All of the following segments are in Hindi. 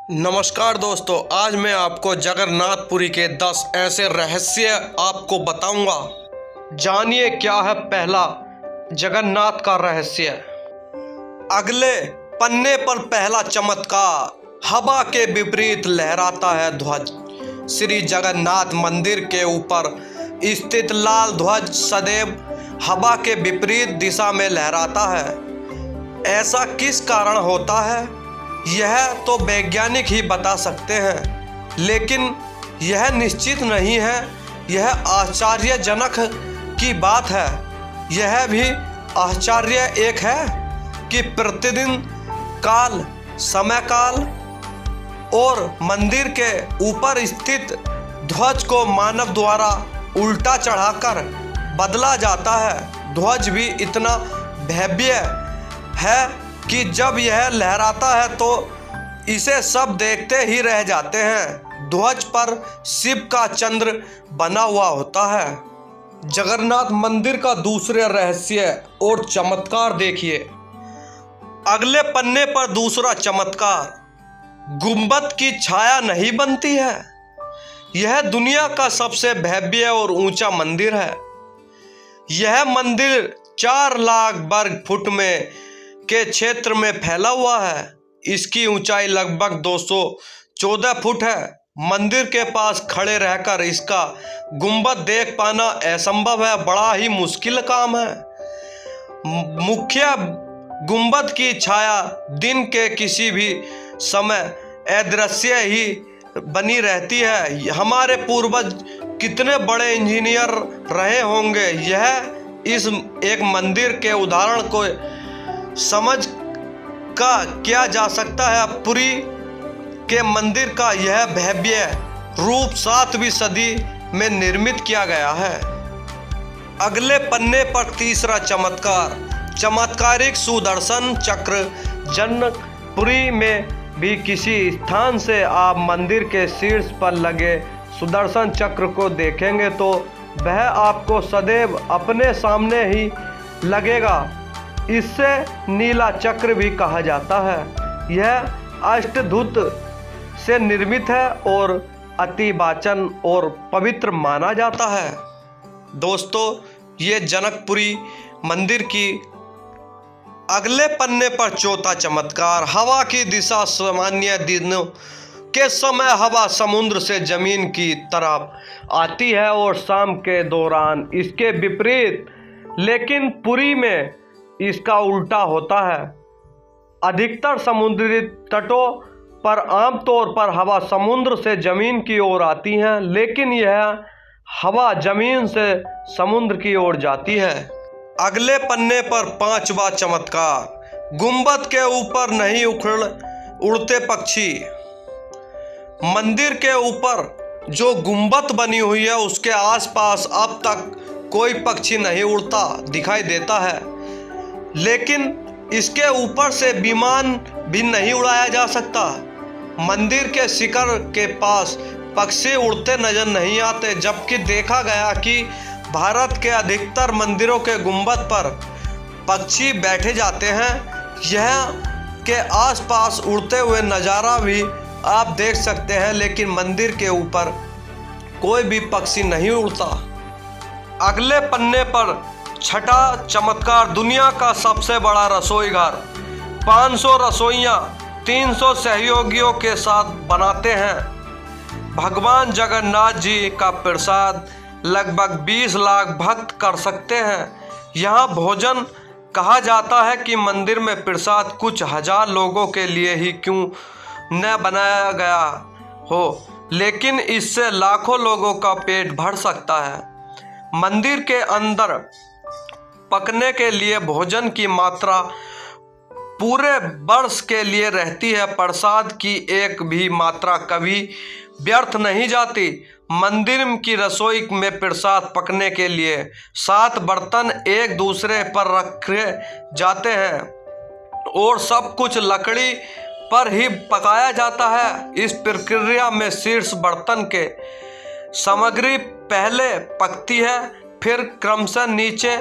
नमस्कार दोस्तों, आज मैं आपको जगन्नाथपुरी के 10 ऐसे रहस्य आपको बताऊंगा। जानिए क्या है पहला जगन्नाथ का रहस्य। अगले पन्ने पर पहला चमत्कार, हवा के विपरीत लहराता है ध्वज। श्री जगन्नाथ मंदिर के ऊपर स्थित लाल ध्वज सदैव हवा के विपरीत दिशा में लहराता है। ऐसा किस कारण होता है यह तो वैज्ञानिक ही बता सकते हैं, लेकिन यह निश्चित नहीं है। यह आश्चर्यजनक की बात है। यह भी आश्चर्य एक है कि प्रतिदिन काल, समय काल और मंदिर के ऊपर स्थित ध्वज को मानव द्वारा उल्टा चढ़ाकर बदला जाता है। ध्वज भी इतना भव्य है कि जब यह लहराता है तो इसे सब देखते ही रह जाते हैं। ध्वज पर शिव का चंद्र बना हुआ होता है। जगन्नाथ मंदिर का दूसरे रहस्य और चमत्कार देखिए। अगले पन्ने पर दूसरा चमत्कार, गुंबद की छाया नहीं बनती है। यह दुनिया का सबसे भव्य और ऊंचा मंदिर है। यह मंदिर 4 लाख वर्ग फुट में के क्षेत्र में फैला हुआ है। इसकी ऊंचाई लगभग 214 फुट है। मंदिर के पास खड़े रहकर इसका गुंबद देख पाना असंभव है, बड़ा ही मुश्किल काम है। मुख्य गुंबद की छाया दिन के किसी भी समय अदृश्य ही बनी रहती है। हमारे पूर्वज कितने बड़े इंजीनियर रहे होंगे, यह इस एक मंदिर के उदाहरण को समझ का किया जा सकता है। पुरी के मंदिर का यह भव्य रूप 7वीं सदी में निर्मित किया गया है। अगले पन्ने पर तीसरा चमत्कार, चमत्कारिक सुदर्शन चक्र। जनकपुरी में भी किसी स्थान से आप मंदिर के शीर्ष पर लगे सुदर्शन चक्र को देखेंगे तो वह आपको सदैव अपने सामने ही लगेगा। इससे नीला चक्र भी कहा जाता है। यह अष्टधूत से निर्मित है और अति वाचन और पवित्र माना जाता है। दोस्तों, ये जनकपुरी मंदिर की। अगले पन्ने पर चौथा चमत्कार, हवा की दिशा। सामान्य दिनों के समय हवा समुद्र से जमीन की तरफ आती है और शाम के दौरान इसके विपरीत, लेकिन पुरी में इसका उल्टा होता है। अधिकतर समुद्री तटों पर आमतौर पर हवा समुद्र से जमीन की ओर आती है, लेकिन यह हवा जमीन से समुद्र की ओर जाती है। अगले पन्ने पर पांचवा चमत्कार, गुंबद के ऊपर नहीं उड़ते पक्षी। मंदिर के ऊपर जो गुंबद बनी हुई है उसके आसपास अब तक कोई पक्षी नहीं उड़ता दिखाई देता है, लेकिन इसके ऊपर से विमान भी नहीं उड़ाया जा सकता। मंदिर के शिखर के पास पक्षी उड़ते नजर नहीं आते, जबकि देखा गया कि भारत के अधिकतर मंदिरों के गुंबद पर पक्षी बैठे जाते हैं। यह के आसपास उड़ते हुए नज़ारा भी आप देख सकते हैं, लेकिन मंदिर के ऊपर कोई भी पक्षी नहीं उड़ता। अगले पन्ने पर छठा चमत्कार, दुनिया का सबसे बड़ा रसोई घर। 500 रसोइयाँ 300 सहयोगियों के साथ बनाते हैं। भगवान जगन्नाथ जी का प्रसाद लगभग 20 लाख भक्त कर सकते हैं। यहाँ भोजन कहा जाता है कि मंदिर में प्रसाद कुछ हजार लोगों के लिए ही क्यों न बनाया गया हो, लेकिन इससे लाखों लोगों का पेट भर सकता है। मंदिर के अंदर पकने के लिए भोजन की मात्रा पूरे वर्ष के लिए रहती है। प्रसाद की एक भी मात्रा कभी व्यर्थ नहीं जाती। मंदिर की रसोई में प्रसाद पकने के लिए 7 बर्तन एक दूसरे पर रखे जाते हैं और सब कुछ लकड़ी पर ही पकाया जाता है। इस प्रक्रिया में शीर्ष बर्तन के सामग्री पहले पकती है, फिर क्रमशः नीचे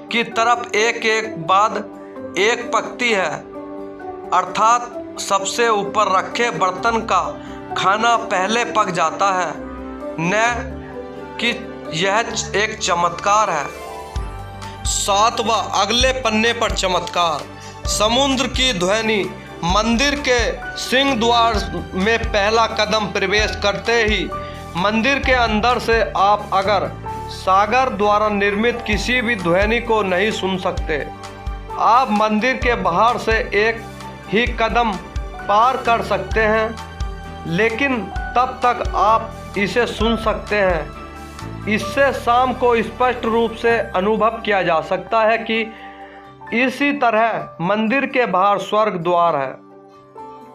की तरफ एक एक बाद एक पकती है, अर्थात सबसे ऊपर रखे बर्तन का खाना पहले पक जाता है, न कि यह एक चमत्कार है। 7वां अगले पन्ने पर चमत्कार। समुद्र की ध्वनि। मंदिर के सिंह द्वार में पहला कदम प्रवेश करते ही मंदिर के अंदर से आप अगर सागर द्वारा निर्मित किसी भी ध्वनि को नहीं सुन सकते। आप मंदिर के बाहर से एक ही कदम पार कर सकते हैं, लेकिन तब तक आप इसे सुन सकते हैं। इससे शाम को स्पष्ट रूप से अनुभव किया जा सकता है कि इसी तरह मंदिर के बाहर स्वर्ग द्वार है,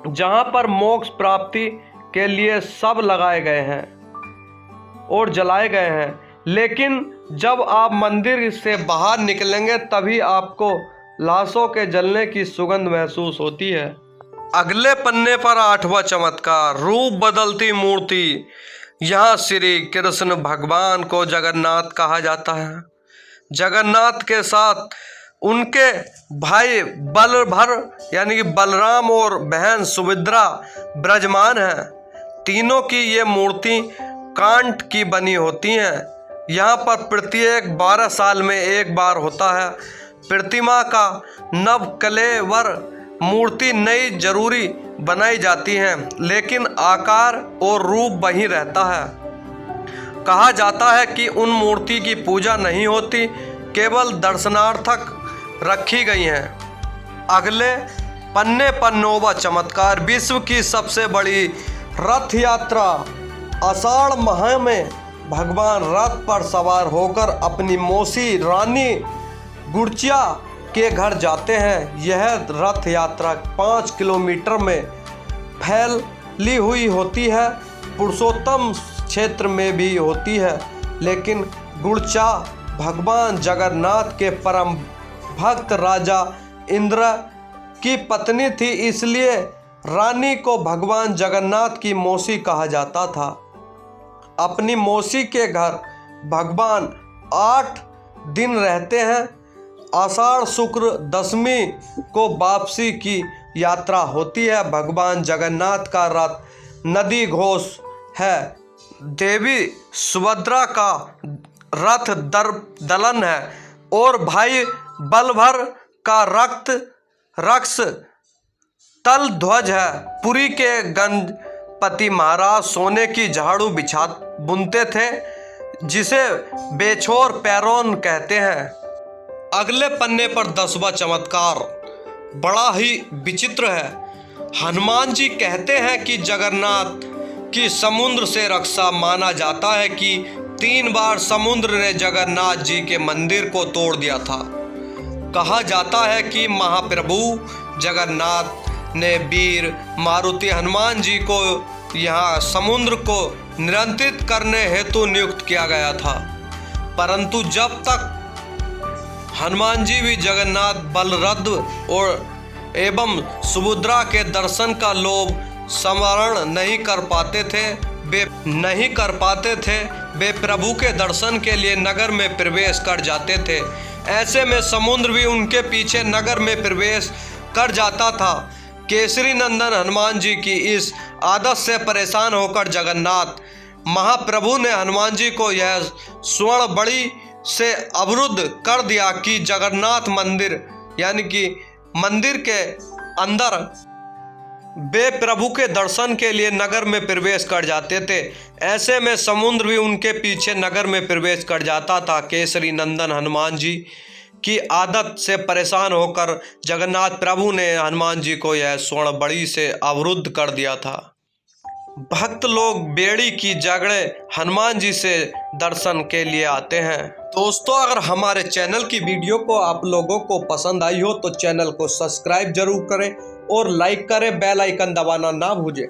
जहां पर मोक्ष प्राप्ति के लिए सब लगाए गए हैं और जलाए गए हैं। लेकिन जब आप मंदिर से बाहर निकलेंगे तभी आपको लाशों के जलने की सुगंध महसूस होती है। अगले पन्ने पर 8वां चमत्कार। रूप बदलती मूर्ति। यहाँ श्री कृष्ण भगवान को जगन्नाथ कहा जाता है। जगन्नाथ के साथ उनके भाई बलभद्र यानी कि बलराम और बहन सुभद्रा विराजमान हैं। तीनों की ये मूर्ति कांट की बनी होती हैं। यहाँ पर प्रत्येक 12 साल में एक बार होता है। प्रतिमा का नवकलेवर मूर्ति नई जरूरी बनाई जाती है, लेकिन आकार और रूप वही रहता है। कहा जाता है कि उन मूर्ति की पूजा नहीं होती, केवल दर्शनार्थक रखी गई हैं। अगले पन्ने पर 9वां चमत्कार। विश्व की सबसे बड़ी रथ यात्रा। आषाढ़ माह में भगवान रथ पर सवार होकर अपनी मौसी रानी गुड़चिया के घर जाते हैं। यह रथ यात्रा 5 किलोमीटर में फैली हुई होती है। पुरुषोत्तम क्षेत्र में भी होती है, लेकिन गुड़चिया भगवान जगन्नाथ के परम भक्त राजा इंद्र की पत्नी थी, इसलिए रानी को भगवान जगन्नाथ की मौसी कहा जाता था। अपनी मौसी के घर भगवान 8 दिन रहते हैं। आषाढ़ शुक्र दशमी को वापसी की यात्रा होती है। भगवान जगन्नाथ का रथ नदी घोष है। देवी सुभद्रा का रथ दलन है और भाई बलभद्र का रक्स तल ध्वज है। पुरी के गणपति महाराज सोने की झाड़ू बुनते थे, जिसे बेछोर पैरोन कहते हैं। अगले पन्ने पर 10वां चमत्कार बड़ा ही विचित्र है। हनुमान जी कहते हैं कि जगन्नाथ की समुद्र से रक्षा माना जाता है कि 3 बार समुद्र ने जगन्नाथ जी के मंदिर को तोड़ दिया था। कहा जाता है कि महाप्रभु जगन्नाथ ने वीर मारुति हनुमान जी को यहाँ समुद्र को नियंत्रित करने हेतु नियुक्त किया गया था, परंतु जब तक हनुमान जी भी जगन्नाथ बलभद्र और एवं सुभद्रा के दर्शन का लोभ स्मरण नहीं कर पाते थे, वे प्रभु के दर्शन के लिए नगर में प्रवेश कर जाते थे। ऐसे में समुद्र भी उनके पीछे नगर में प्रवेश कर जाता था। केसरी नंदन हनुमान जी की इस आदत से परेशान होकर जगन्नाथ महाप्रभु ने हनुमान जी को यह स्वर्ण बड़ी से अवरुद्ध कर दिया कि जगन्नाथ मंदिर यानी कि मंदिर के अंदर वे प्रभु के दर्शन के लिए नगर में प्रवेश कर जाते थे। ऐसे में समुद्र भी उनके पीछे नगर में प्रवेश कर जाता था। केसरी नंदन हनुमान जी की आदत से परेशान होकर जगन्नाथ प्रभु ने हनुमान जी को यह स्वर्ण बड़ी से अवरुद्ध कर दिया था। भक्त लोग बेड़ी की जगड़े हनुमान जी से दर्शन के लिए आते हैं। दोस्तों, अगर हमारे चैनल की वीडियो को आप लोगों को पसंद आई हो तो चैनल को सब्सक्राइब जरूर करें और लाइक करें, बेल आइकन दबाना ना भूलें।